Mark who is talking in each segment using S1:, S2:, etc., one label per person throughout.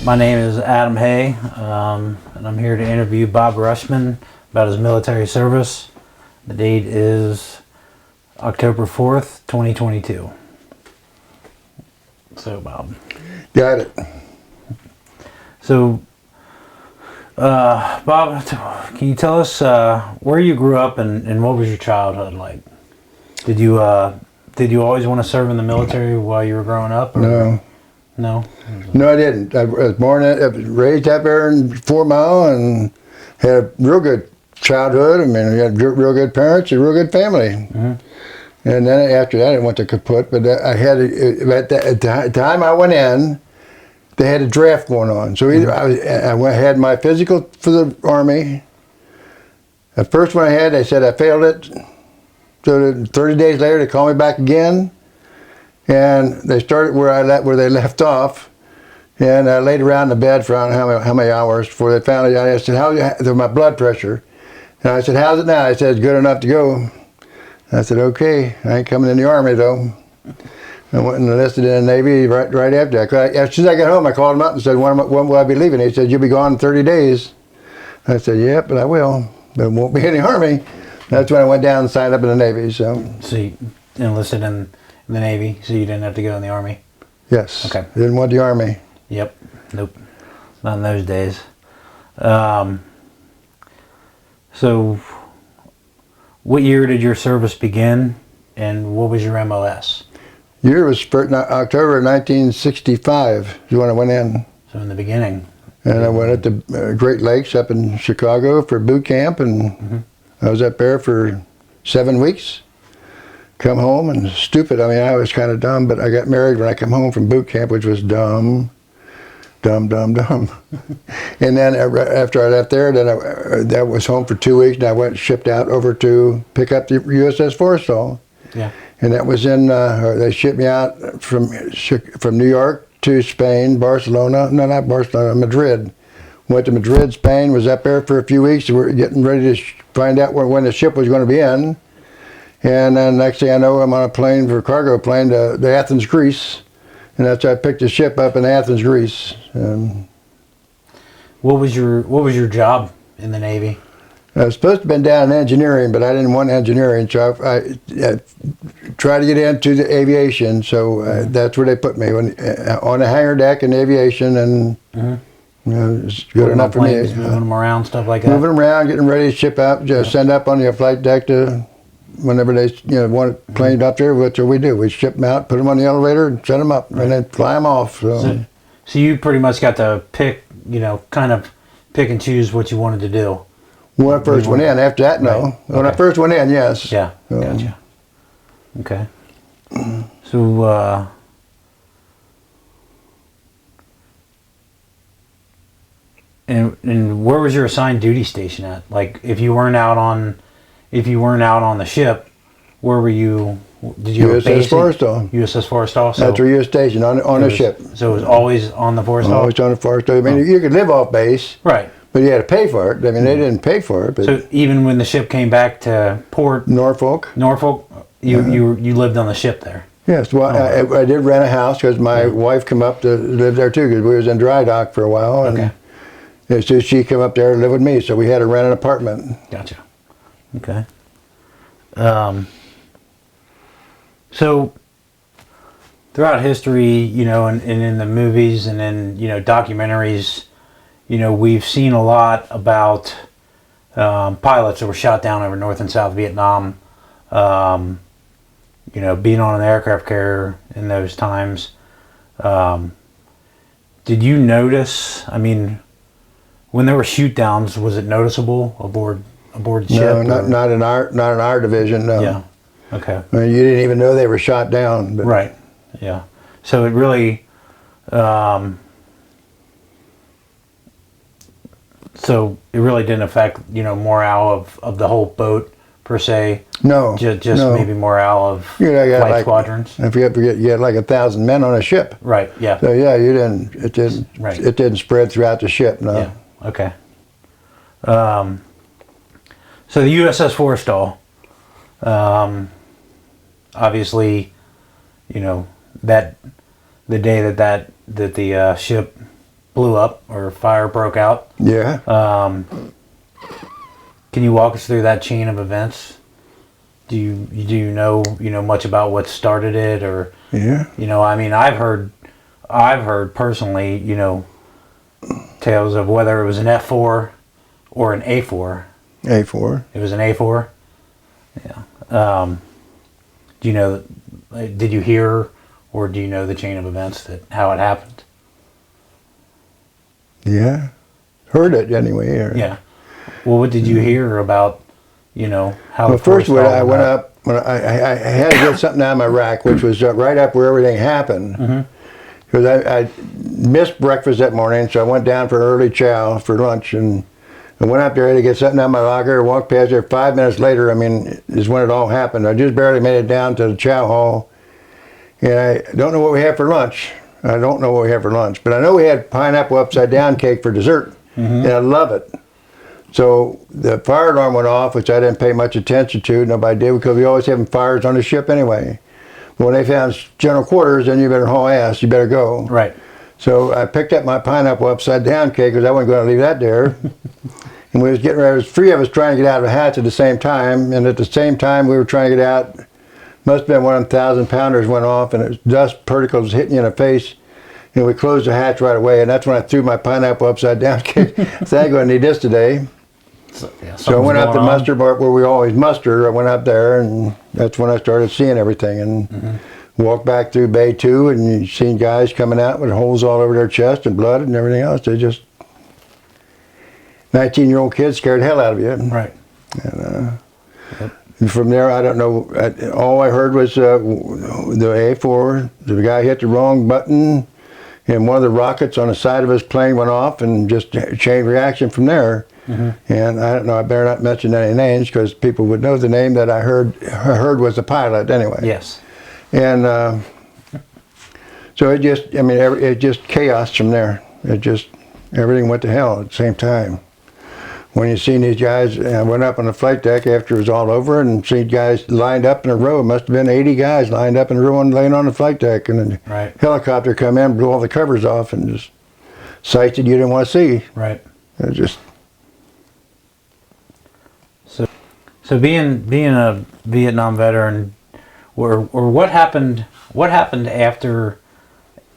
S1: My name is Adam Hay, and I'm here to interview Bob Rushman about his military service. The date is October 4th, 2022. So, Bob.
S2: Got it.
S1: So, Bob, can you tell us where you grew up and what was your childhood like? Did you always want to serve in the military while you were growing up? Or?
S2: No.
S1: No?
S2: No, I didn't. I was raised up there in 4 Mile and had a real good childhood. I mean, we had real good parents, a real good family.
S1: Mm-hmm.
S2: And then after that, I went to kaput. But I had at the time I went in, they had a draft going on. So either I had my physical for the Army. The first one I had, they said I failed it. So 30 days later, they called me back again. And they started where they left off, and I laid around in the bed for I don't know how many hours before they found it. I said, "How's my blood pressure?" And I said, "How's it now?" I said, "It's good enough to go." And I said, "Okay, I ain't coming in the Army though." I went and enlisted in the Navy right after that. As soon as I got home, I called him up and said, "When will I be leaving?" He said, "You'll be gone in 30 days." I said, "Yep, but I will, but I won't be in the Army." That's when I went down and signed up in the Navy. So
S1: you enlisted in the Navy, so you didn't have to go in the Army?
S2: Yes.
S1: Okay.
S2: Didn't want the Army.
S1: Yep. Nope. Not in those days. So, what year did your service begin, and what was your MOS?
S2: Year was October 1965 is when I went in.
S1: So in the beginning.
S2: And I went at the Great Lakes up in Chicago for boot camp, and I was up there for 7 weeks. Come home and stupid. I mean, I was kind of dumb, but I got married when I come home from boot camp, which was dumb. And then after I left there, then I was home for 2 weeks, and I went shipped out over to pick up the USS Forrestal.
S1: Yeah.
S2: And that was they shipped me out from New York to Spain, Barcelona. No, not Barcelona, Madrid. Went to Madrid, Spain, was up there for a few weeks. We were getting ready to find out when the ship was going to be in. And then next thing I know, I'm on a plane for a cargo plane to Athens, Greece. And that's how I picked the ship up in Athens, Greece.
S1: What was your job in the Navy?
S2: I was supposed to have been down in engineering, but I didn't want engineering, so I tried to get into the aviation. So that's where they put me, on the hangar deck in aviation, and it's good enough for me.
S1: Moving them around, stuff like that.
S2: Moving them around, getting ready to ship out, just send up on the flight deck to. Whenever they want a plane up there, that's what we do. We ship them out, put them on the elevator, and send them up, and then fly them off.
S1: So you pretty much got to pick, kind of pick and choose what you wanted to do.
S2: When I first went in. After that, no. Right. When I first went in, yes.
S1: Yeah, gotcha. Okay. So, and where was your assigned duty station at? Like, if you weren't out on the ship, where were you? Did you have a base?
S2: Forrestal.
S1: USS Forrestal. So
S2: that's where you were stationed on the ship.
S1: So it was always on the Forrestal.
S2: Always on the Forrestal. I mean, you could live off base,
S1: right?
S2: But you had to pay for it. I mean, they didn't pay for it. But
S1: so even when the ship came back to port,
S2: Norfolk,
S1: you lived on the ship there.
S2: Yes. Well, I did rent a house because my wife came up to live there too, because we was in dry dock for a while, and so she came up there and lived with me. So we had to rent an apartment.
S1: Gotcha. Okay. So throughout history, and in the movies and in, documentaries, we've seen a lot about pilots that were shot down over North and South Vietnam, being on an aircraft carrier in those times. Did you notice, when there were shoot downs, was it noticeable aboard the ship?
S2: No, not in our division. No.
S1: Yeah. Okay.
S2: I mean, you didn't even know they were shot down. But.
S1: Right. Yeah. So it really, didn't affect morale of the whole boat per se.
S2: No.
S1: Just
S2: no.
S1: maybe morale of flight squadrons.
S2: If you forget, you had like 1,000 men on a ship.
S1: Right. Yeah.
S2: So yeah, it didn't. Right. It didn't spread throughout the ship. No.
S1: Yeah. Okay. So the USS Forrestal, obviously, that the day that the ship blew up or fire broke out.
S2: Yeah.
S1: Can you walk us through that chain of events? Do you know much about what started it, or
S2: Yeah.
S1: I mean, I've heard personally, tales of whether it was an F4 or an A4.
S2: A4.
S1: It was an A4. Yeah. Do you know? Did you hear, or do you know the chain of events that how it happened?
S2: Yeah. Heard it anyway. Or,
S1: Yeah. Well, what did you hear about? How.
S2: Well, first when I went up, when I had to get something out of my rack, which was right up where everything happened. Because I missed breakfast that morning, so I went down for an early chow for lunch, and I went up there to get something out of my locker, walked past there. 5 minutes later, is when it all happened. I just barely made it down to the chow hall, and I don't know what we had for lunch. I don't know what we had for lunch, but I know we had pineapple upside down cake for dessert, and I love it. So the fire alarm went off, which I didn't pay much attention to. Nobody did, because we always having fires on the ship anyway. But when they found general quarters, then you better haul ass. You better go.
S1: Right.
S2: So I picked up my pineapple upside down cake because I wasn't going to leave that there. And we was getting ready. There was 3 of us trying to get out of the hatch at the same time. And at the same time we were trying to get out, must have been one of them 1,000-pounders went off, and it was dust particles hitting you in the face. And we closed the hatch right away. And that's when I threw my pineapple upside down cake. So I ain't going to need this today. So I went up to muster bar where we always muster. I went up there, and that's when I started seeing everything. And walked back through Bay 2, and you seen guys coming out with holes all over their chest and blood and everything else. They just 19-year-old kids scared the hell out of you.
S1: Right.
S2: And from there, I don't know. All I heard was the A4. The guy hit the wrong button, and one of the rockets on the side of his plane went off, and just chain reaction from there. And I don't know, I better not mention any names because people would know the name that I heard was the pilot anyway.
S1: Yes.
S2: And so it just chaos from there. Everything went to hell at the same time. When you seen these guys, I went up on the flight deck after it was all over and seen guys lined up in a row. It must have been 80 guys lined up in a row and laying on the flight deck. And then a helicopter come in, blew all the covers off, and just sights that you didn't want to see.
S1: Right.
S2: It just...
S1: So being a Vietnam veteran, or what happened after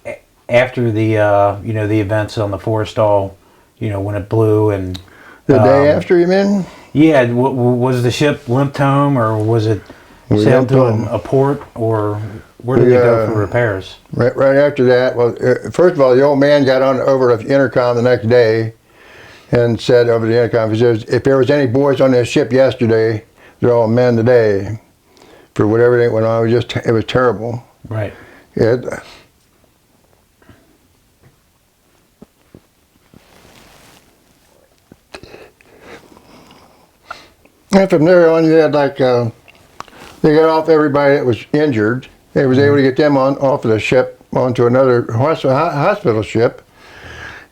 S1: the the events on the Forrestal, when it blew and
S2: the day after, you mean?
S1: Yeah. Was the ship limped home, or was it sailed to a port, or where did it go for repairs?
S2: Right after that, well, first of all, the old man got on over the intercom the next day and said over the intercom, he says, if there was any boys on this ship yesterday, they're all men today. For whatever that went on, it was terrible.
S1: Right.
S2: And from there on, you had they got off everybody that was injured. They was able to get them off of the ship onto another hospital ship.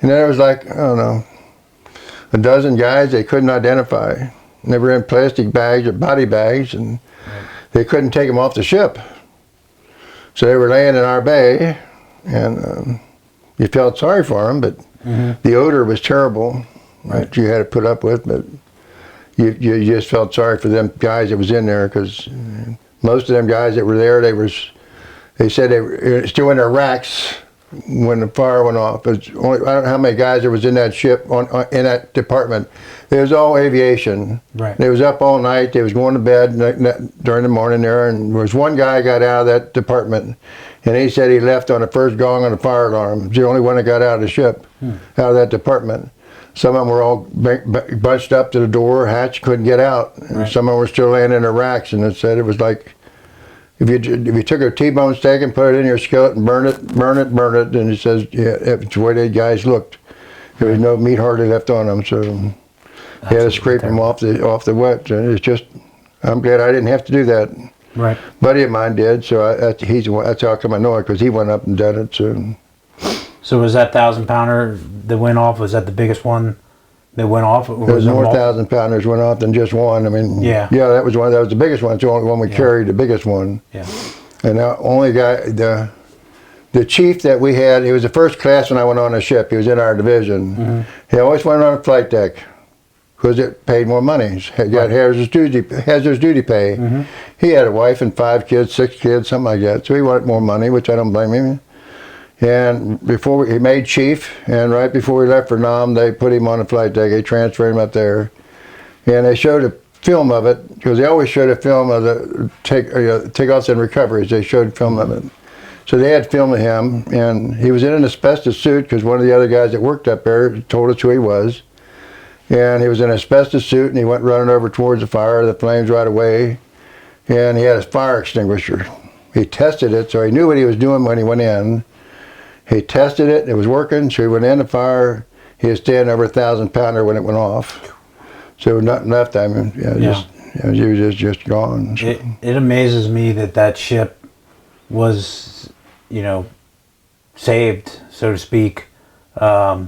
S2: And then it was I don't know, a dozen guys they couldn't identify. They were in plastic bags or body bags, and they couldn't take them off the ship. So they were laying in our bay, and you felt sorry for them, but the odor was terrible that you had to put up with. But you just felt sorry for them guys that was in there, because most of them guys that were there, they said they were still in their racks when the fire went off. I don't know how many guys there was in that ship in that department. It was all aviation.
S1: Right.
S2: They was up all night. They was going to bed during the morning there, and there was one guy got out of that department, and he said he left on the first gong on the fire alarm. He was the only one that got out of the ship, out of that department. Some of them were all bunched up to the door, hatch, couldn't get out. And some of them were still laying in their racks, and it said it was like if you took a T-bone steak and put it in your skillet and burn it, and it says, yeah, it's the way the guys looked. There was no meat hardly left on them, so you had to scrape them off the wet. And it's just, I'm glad I didn't have to do that.
S1: Right.
S2: Buddy of mine did, so that's how come I know it, because he went up and done it.
S1: So was that 1,000-pounder that went off? Was that the biggest one that went off?
S2: There was more 1,000-pounders went off than just one. I mean, yeah, that was one. That was the biggest one. It's the only one we carried, the biggest one.
S1: Yeah.
S2: And the only guy, the the chief that we had, he was the first class when I went on the ship. He was in our division. He always went on the flight deck because it paid more money. He got hazardous duty pay. He had a wife and 5 kids, 6 kids, something like that. So he wanted more money, which I don't blame him. And he made chief, and right before we left for Nam, they put him on the flight deck. They transferred him up there, and they showed a film of it because they always showed a film of the takeoffs and recoveries. They showed film of it. So they had film of him, and he was in an asbestos suit because one of the other guys that worked up there told us who he was. And he was in an asbestos suit, and he went running over towards the fire, the flames right away, and he had his fire extinguisher. He tested it, so he knew what he was doing when he went in. He tested it, it was working, so he went in the fire. He was standing over a 1,000-pounder when it went off. So there was nothing left. I mean, he was just gone. So.
S1: It amazes me that ship was, saved, so to speak. I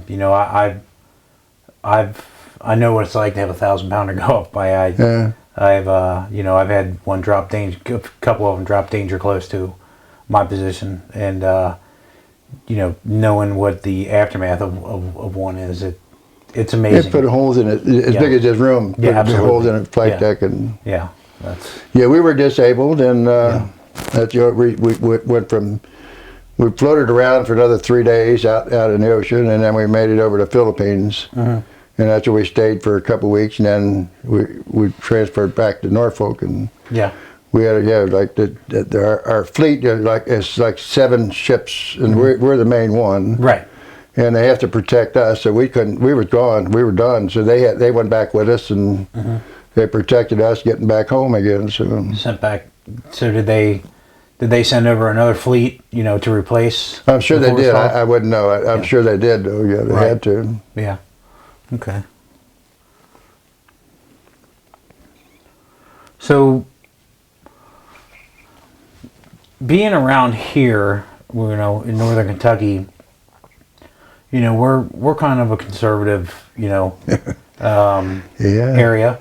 S1: know what it's like to have a 1,000-pounder go up by. I've had one drop danger, a couple of them drop danger close to my position, and knowing what the aftermath of one is, it's amazing.
S2: They put holes in it as big as this room. Put holes in the flight deck, and we were disabled, and that's we went from. We floated around for another 3 days out in the ocean, and then we made it over to the Philippines, and that's where we stayed for a couple of weeks, and then we transferred back to Norfolk, and we had our fleet it's like 7 ships, and we're the main one,
S1: right?
S2: And they have to protect us, so we couldn't. We were gone. We were done. So they went back with us, and they protected us getting back home again. So
S1: sent back. So did they send over another fleet, to replace?
S2: I'm sure they did. I wouldn't know. I'm sure they did, though. Yeah, they had to.
S1: Yeah. Okay. So, being around here, in northern Kentucky, we're kind of a conservative, area.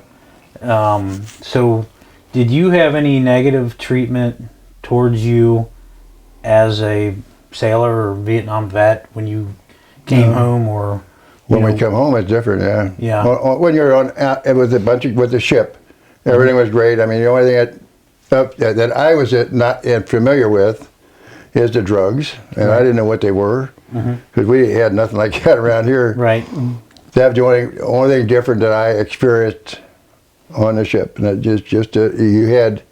S1: So, did you have any negative treatment towards you as a sailor or Vietnam vet when you came home, or
S2: when we come home, it's different.
S1: Yeah.
S2: When you're on with the ship, everything was great. I mean, the only thing that I was not familiar with is the drugs, and I didn't know what they were because we had nothing like that around here.
S1: Right.
S2: That was the only thing different that I experienced on the ship, and it you had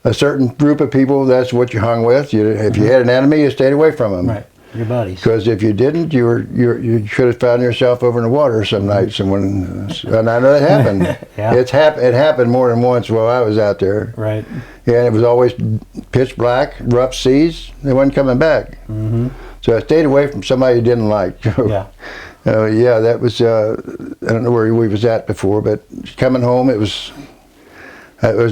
S2: a certain group of people. That's what you hung with. If you had an enemy, you stayed away from them.
S1: Right. Your buddies.
S2: Because if you didn't, you could have found yourself over in the water some nights, and I know that happened. It happened more than once while I was out there.
S1: Right.
S2: And it was always pitch black, rough seas. They wasn't coming back. So I stayed away from somebody you didn't like. That was. I don't know where we was at before, but coming home, it was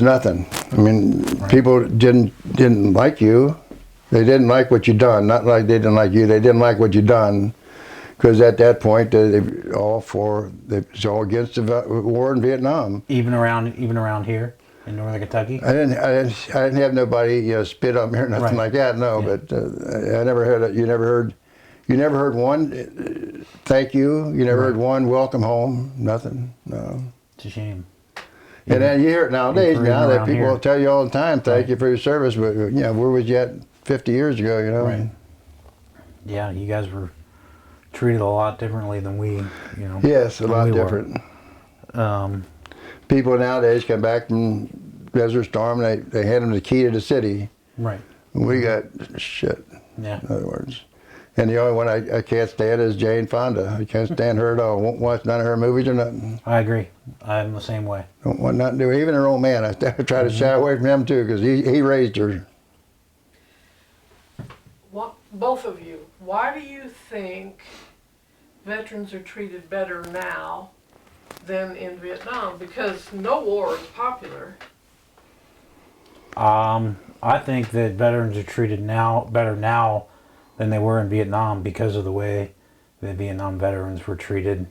S2: nothing. I mean, people didn't like you. They didn't like what you done. Not like they didn't like you. They didn't like what you done, because at that point they was all against the war in Vietnam. Even
S1: around here in northern Kentucky.
S2: I didn't have nobody spit on me or nothing like that. No, but I never heard it. You never heard one thank you. You never heard one welcome home. Nothing. No.
S1: It's a shame.
S2: And then you hear it nowadays that people will tell you all the time, thank you for your service, but where was you at 50 years ago,
S1: Right. Yeah, you guys were treated a lot differently than we,
S2: Yes, a lot different. People nowadays come back from Desert Storm, they hand them the key to the city.
S1: Right.
S2: We got shit, in other words. And the only one I can't stand is Jane Fonda. I can't stand her at all. Won't watch none of her movies or nothing.
S1: I agree. I'm the same way.
S2: Don't want nothing to do. Even her old man, I try to shy away from him too, because he raised her.
S3: Both of you, why do you think veterans are treated better now than in Vietnam? Because no war is popular.
S1: I think that veterans are treated better now than they were in Vietnam because of the way the Vietnam veterans were treated.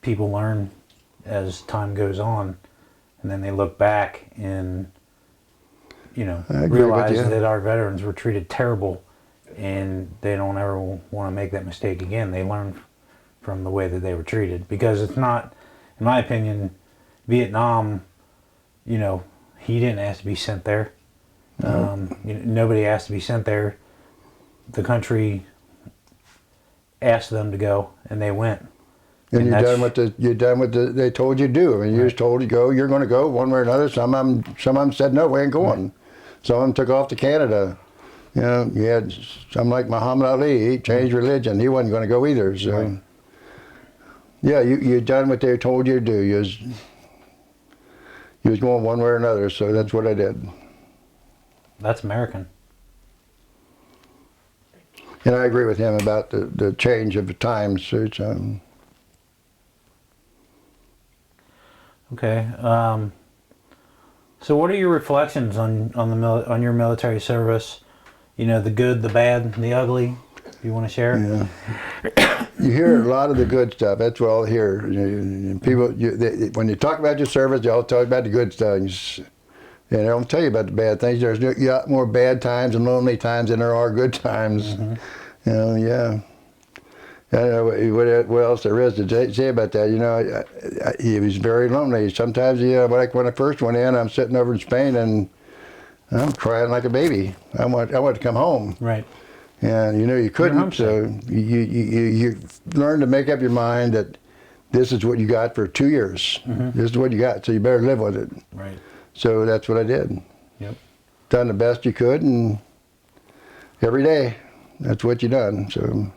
S1: People learn as time goes on, and then they look back and you know,
S2: I agree with
S1: realize
S2: you.
S1: that our veterans were treated terrible, and they don't ever want to make that mistake again. They learn from the way that they were treated, because it's not, in my opinion, Vietnam. You know, he didn't ask to be sent there. Nobody asked to be sent there. The country asked them to go, and they went.
S2: And
S1: that's-
S2: you're done with the they told you to do. I mean, you was told to go. You're going to go one way or another. Some of them said no, we ain't going.
S1: Right.
S2: Some of them took off to Canada. You know, you had some like Muhammad Ali. He changed religion. He wasn't going to go either. So,
S1: Right.
S2: yeah, you done what they told you to do. You was going one way or another. So that's what I did.
S1: That's American.
S2: And I agree with him about the change of the times. So it's,
S1: Okay. So, what are your reflections on your military service? You know, the good, the bad, the ugly. You want to share?
S2: yeah. You hear a lot of the good stuff. That's what I'll hear. People, when you talk about your service, they all talk about the good things. And they don't tell you about the bad things. There's a lot more bad times and lonely times than there are good times.
S1: Mm-hmm.
S2: You know, yeah. I don't know what else there is to say about that. You know, he was very lonely. Sometimes, like when I first went in, I'm sitting over in Spain and I'm crying like a baby. I want to come home.
S1: Right.
S2: And you couldn't. So you learn to make up your mind that this is what you got for 2 years.
S1: Mm-hmm.
S2: This is what you got. So you better live with it.
S1: Right.
S2: So that's what I did.
S1: Yep.
S2: Done the best you could, and every day, that's what you done. So.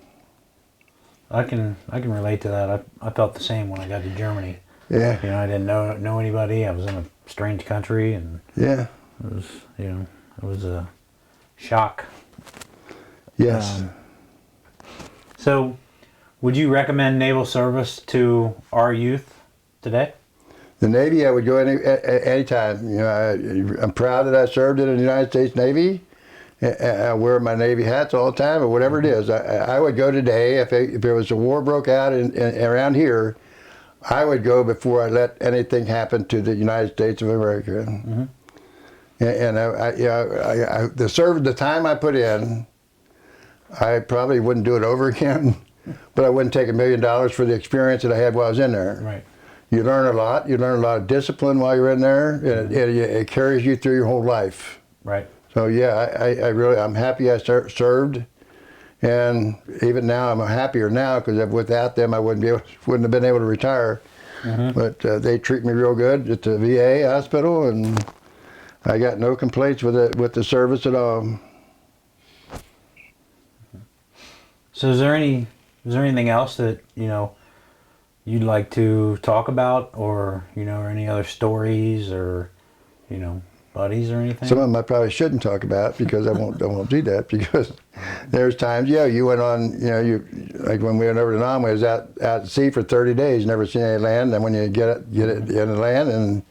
S1: I can relate to that. I felt the same when I got to Germany.
S2: Yeah.
S1: You know, I didn't know anybody. I was in a strange country, and
S2: Yeah.
S1: it was a shock.
S2: Yes.
S1: So, would you recommend naval service to our youth today?
S2: The Navy, I would go anytime. You know, I'm proud that I served in the United States Navy. I wear my Navy hats all the time, or whatever it is. I would go today if there was a war broke out around here. I would go before I let anything happen to the United States of America.
S1: Mm-hmm.
S2: And the time I put in, I probably wouldn't do it over again, but I wouldn't take $1 million for the experience that I had while I was in there.
S1: Right.
S2: You learn a lot. You learn a lot of discipline while you're in there, and it carries you through your whole life.
S1: Right.
S2: So yeah, I'm happy I served, and even now I'm happier now because without them I wouldn't have been able to retire. Mm-hmm. But they treat me real good at the VA hospital, and I got no complaints with the service at all.
S1: So is there anything else that you'd like to talk about, or or any other stories, or buddies or anything?
S2: Some of them I probably shouldn't talk about because I won't do that, because there's times you went on like when we went over to Nam, we was out at sea for 30 days, never seen any land, and when you get it in the land, and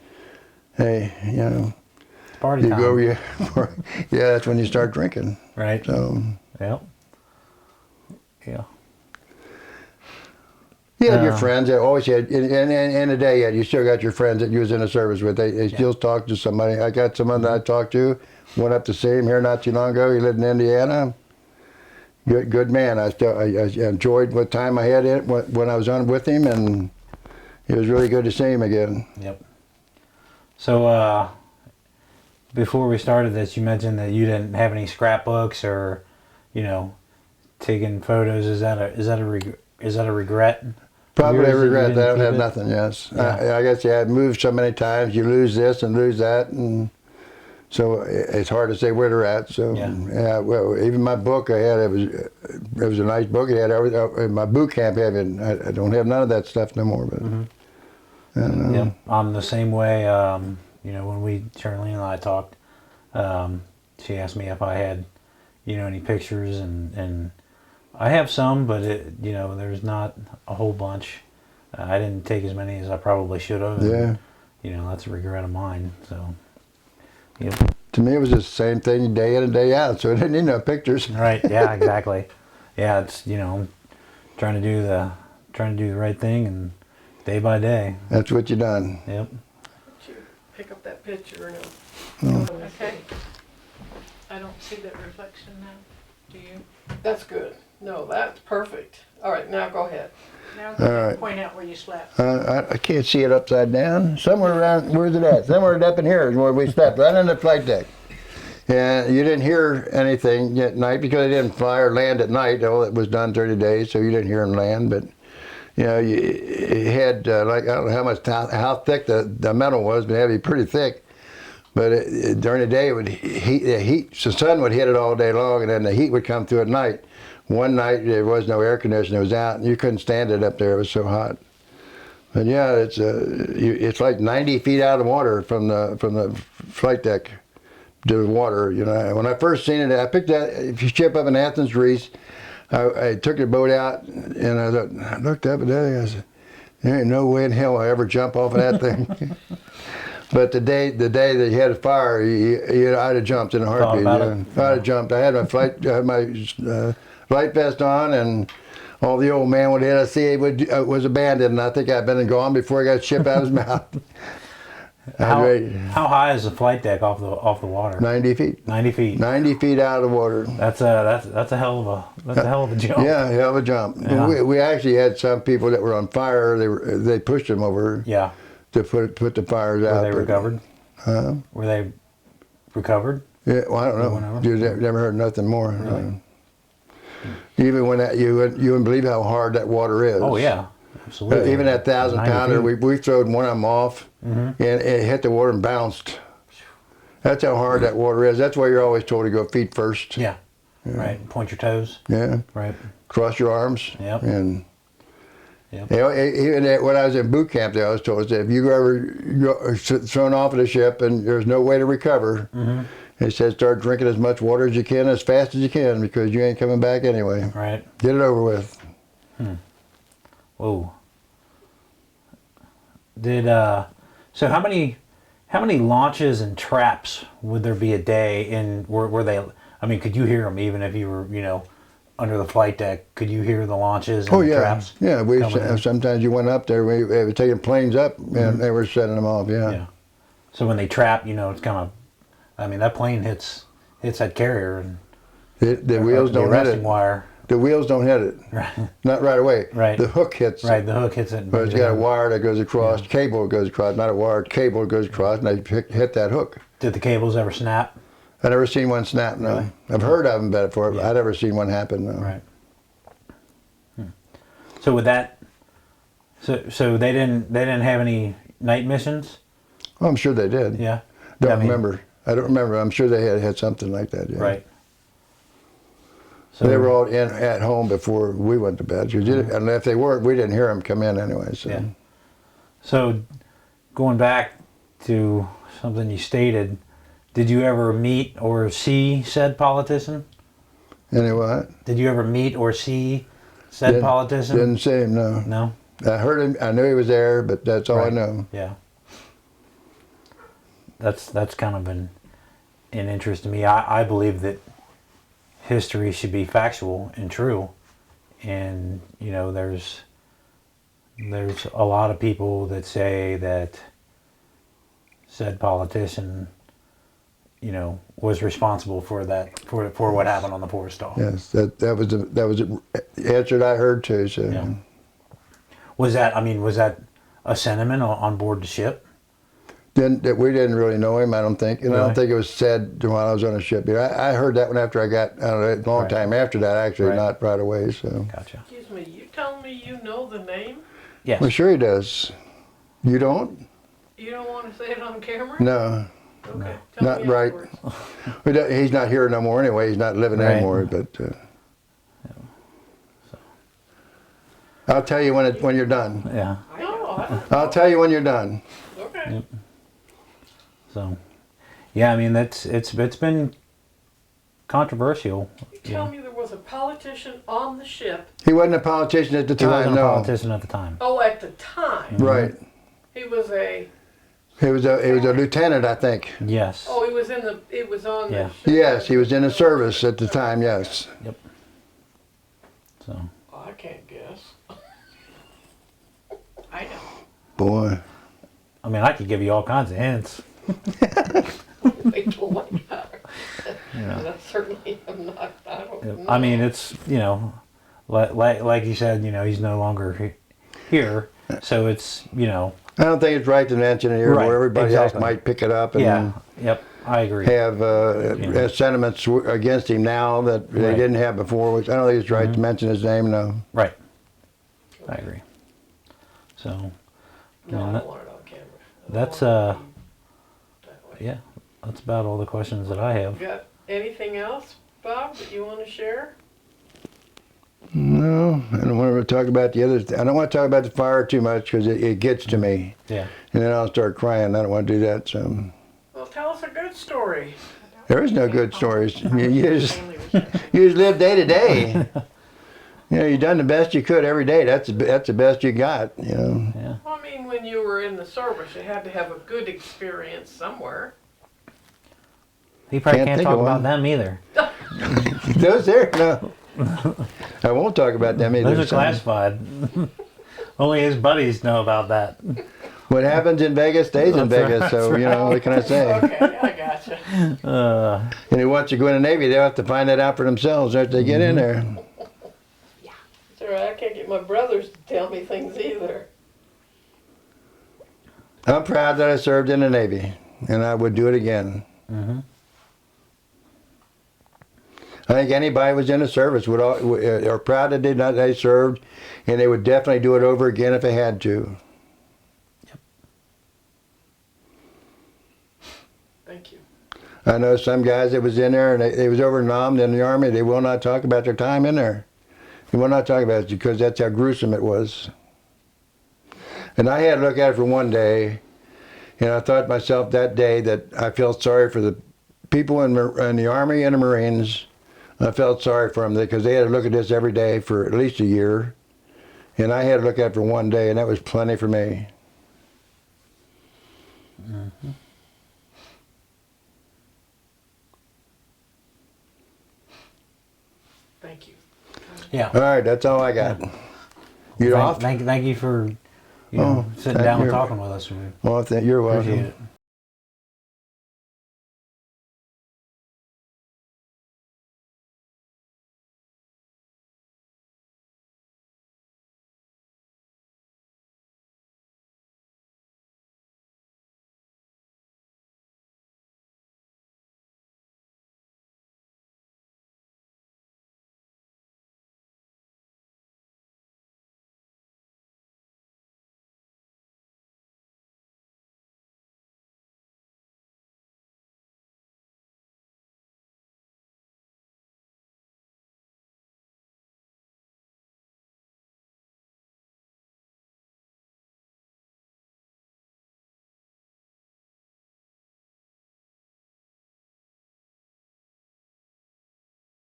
S2: hey,
S1: Party time.
S2: That's when you start drinking.
S1: Right.
S2: So
S1: Yep. Yeah.
S2: you had your friends that always had in the day you still got your friends that you was in the service with. They still talk to somebody. I got someone that I talked to, went up to see him here not too long ago. He lived in Indiana. Good man. I enjoyed what time I had in it when I was on with him, and it was really good to see him again.
S1: Yep. So before we started this, you mentioned that you didn't have any scrapbooks or taking photos. Is that a regret?
S2: Probably a regret that I don't have
S1: keep it?
S2: nothing, yes.
S1: Yeah.
S2: I guess I've moved so many times, you lose this and lose that, and so it's hard to say where they're at. So well, even my book I had, it was a nice book. It had everything. My boot camp had it. I don't have none of that stuff no more. But I don't know.
S1: Yeah, I'm the same way. When Charlene and I talked, she asked me if I had any pictures, and I have some, but there's not a whole bunch. I didn't take as many as I probably should have. And, that's a regret of mine. So, yep.
S2: To me, it was the same thing day in and day out. So I didn't need no pictures.
S1: Right. Yeah. Exactly. Yeah. It's trying to do the right thing, and day by day.
S2: That's what you done.
S1: Yep.
S3: Pick up that picture and okay.
S4: I don't see that reflection now. Do you?
S3: That's good. No, that's perfect. All right, now go ahead.
S4: Now
S2: All right.
S4: point out where you slept.
S2: I can't see it upside down. Somewhere around, where's it at? Somewhere up in here is where we slept, right on the flight deck. And you didn't hear anything at night because they didn't fly or land at night. All it was done 30 days, so you didn't hear them land. But you know, it had like I don't know how thick the metal was, but it had to be pretty thick. But during the day, it would heat. The sun would hit it all day long, and then the heat would come through at night. One night there was no air conditioning; it was out, and you couldn't stand it up there. It was so hot. But yeah, it's like 90 feet out of the water from the flight deck to the water. You know, when I first seen it, I picked that. If you ship up in Athens, Greece, I took the boat out, and I looked up at that, and I said, "There ain't no way in hell I ever jump off of that thing." But the day that you had a fire, I'd have jumped in a heartbeat. I'd have jumped. I had my flight vest on, and all the old man would hit. I see it was abandoned, and I think I'd been and gone before I got shipped out of his mouth.
S1: How high is the flight deck off the water?
S2: 90 feet.
S1: 90 feet.
S2: 90 feet out of the water.
S1: That's a hell of a jump.
S2: Yeah, hell of a jump.
S1: Yeah.
S2: We actually had some people that were on fire. They pushed them over.
S1: Yeah.
S2: To put the fires out.
S1: Were they recovered? Were they recovered?
S2: Yeah, well, I don't know. You never heard nothing more.
S1: Really?
S2: Even when you wouldn't believe how hard that water is.
S1: Oh yeah, absolutely.
S2: Even that 1,000-pounder, we throwed one of them off, and it hit the water and bounced. That's how hard that water is. That's why you're always told to go feet first.
S1: Yeah. Right. Point your toes.
S2: Yeah.
S1: Right.
S2: Cross your arms.
S1: Yep.
S2: And
S1: yep.
S2: You know, even when I was in boot camp, there I was told that if you ever thrown off of the ship and there's no way to recover, they said start drinking as much water as you can, as fast as you can, because you ain't coming back anyway.
S1: Right.
S2: Get it over with.
S1: Whoa. So how many launches and traps would there be a day? And were they? I mean, could you hear them even if you were under the flight deck? Could you hear the launches and the traps?
S2: Yeah. Sometimes you went up there. We were taking planes up, and they were setting them off. Yeah.
S1: So when they trap, it's kind of. I mean, that plane hits that carrier and
S2: the wheels don't hit it.
S1: Wire.
S2: The wheels don't hit it.
S1: Right.
S2: Not right away.
S1: Right.
S2: The hook hits.
S1: Right. The hook hits it.
S2: But it's got a wire that goes across. Cable goes across. Not a wire. Cable goes across, and they hit that hook.
S1: Did the cables ever snap?
S2: I've never seen one snap. No.
S1: Really?
S2: I've heard of them before, but I've never seen one happen. No.
S1: Right. So with that, so they didn't have any night missions?
S2: Well, I'm sure they did.
S1: Yeah.
S2: Don't remember. I don't remember. I'm sure they had something like that. Yeah.
S1: Right. So
S2: they were all at home before we went to bed. And if they weren't, we didn't hear them come in anyway. So.
S1: Yeah. So going back to something you stated, did you ever meet or see said politician?
S2: Anyway.
S1: Did you ever meet or see said politician?
S2: Didn't see him, no.
S1: No?
S2: I heard him. I knew he was there, but that's all I know.
S1: Yeah. That's kind of an interest to me. I believe that history should be factual and true, and there's a lot of people that say that said politician was responsible for that for what happened on the Forrestal.
S2: Yes, that was the answer that I heard too. So
S1: yeah. Was that a sentiment on board the ship?
S2: We didn't really know him, I don't think. And
S1: really?
S2: I don't think it was said while I was on the ship. I heard that one after I got, I don't know, a long time after that, actually, not right away. So.
S1: Gotcha.
S3: Excuse me, you telling me you know the name?
S1: Yes.
S2: Well, sure he does. You don't?
S3: You don't want to say it on camera?
S2: No.
S3: Okay. Tell
S2: Not
S3: me
S2: right.
S3: afterwards.
S2: He's not here no more anyway. He's not living anymore. But I'll tell you when you're done.
S1: Yeah.
S2: I'll tell you when you're done.
S3: Okay.
S1: Yep. So, yeah, I mean it's been controversial.
S3: You tell me there was a politician on the ship.
S2: He wasn't a politician at the time.
S1: He wasn't
S2: no.
S1: a politician at the time.
S3: Oh, at the time.
S2: Right.
S3: He was a.
S2: He was a lieutenant, I think.
S1: Yes.
S3: Oh, he was in the. It was on
S1: Yeah.
S3: the ship.
S2: Yes, he was in the service at the time. Yes.
S1: Yep. So.
S3: Oh, I can't guess.
S4: I know.
S2: Boy.
S1: I mean, I could give you all kinds of hints.
S3: Wait till what?
S1: You know.
S3: certainly am not. I don't know.
S1: I mean, it's, you know, like you said, you know, he's no longer here, so it's, you know.
S2: I don't think it's right to mention it here
S1: Right,
S2: where everybody
S1: exactly.
S2: else might pick it up and
S1: Yeah. Yep. I agree.
S2: have sentiments against him now that they
S1: Right.
S2: didn't have before. Which I don't think it's right to mention his name. No.
S1: Right. I agree. So.
S3: No, I
S1: that-
S3: don't want it on camera. I don't
S1: that's,
S3: want it that way.
S1: Yeah. That's about all the questions that I have.
S3: Got anything else, Bob, that you want to share?
S2: No, I don't want to talk about the other. I don't want to talk about the fire too much because it gets to me,
S1: Yeah.
S2: and then I'll start crying. I don't want to do that. So
S3: Well, tell us a good story.
S2: there is no good stories. You just
S4: Family reception.
S2: you just live day to day. You know, you done the best you could every day. That's the best you got. You know.
S1: Yeah.
S3: Well, I mean, when you were in the service, you had to have a good experience somewhere.
S1: He probably
S2: Can't
S1: can't
S2: think
S1: talk
S2: of
S1: about
S2: one.
S1: them either.
S2: Those there, no. I won't talk about them either.
S1: Those are
S2: so.
S1: classified. Only his buddies know about that.
S2: What happens in Vegas stays in
S1: That's right,
S2: Vegas. So you know, what can I say?
S3: Okay, I gotcha.
S2: And who wants to go in the Navy, they'll have to find that out for themselves after they get in there.
S3: Sure, I can't get my brothers to tell me things either.
S2: I'm proud that I served in the Navy, and I would do it again.
S1: Mm-hmm.
S2: I think anybody who was in the service are proud that they served, and they would definitely do it over again if they had to.
S3: Thank you.
S2: I know some guys that was in there and they was over nommed in the Army. They will not talk about their time in there. They will not talk about it because that's how gruesome it was. And I had to look at it for one day, and I thought to myself that day that I felt sorry for the people in the Army and the Marines. I felt sorry for them because they had to look at this every day for at least a year. And I had to look at it for one day, and that was plenty for me.
S1: Mm-hmm.
S3: Thank you.
S1: Yeah.
S2: All right, that's all I got. You off?
S1: Thank you for sitting down and
S2: you're-
S1: talking with us. We
S2: Well, you're welcome.
S1: appreciate it.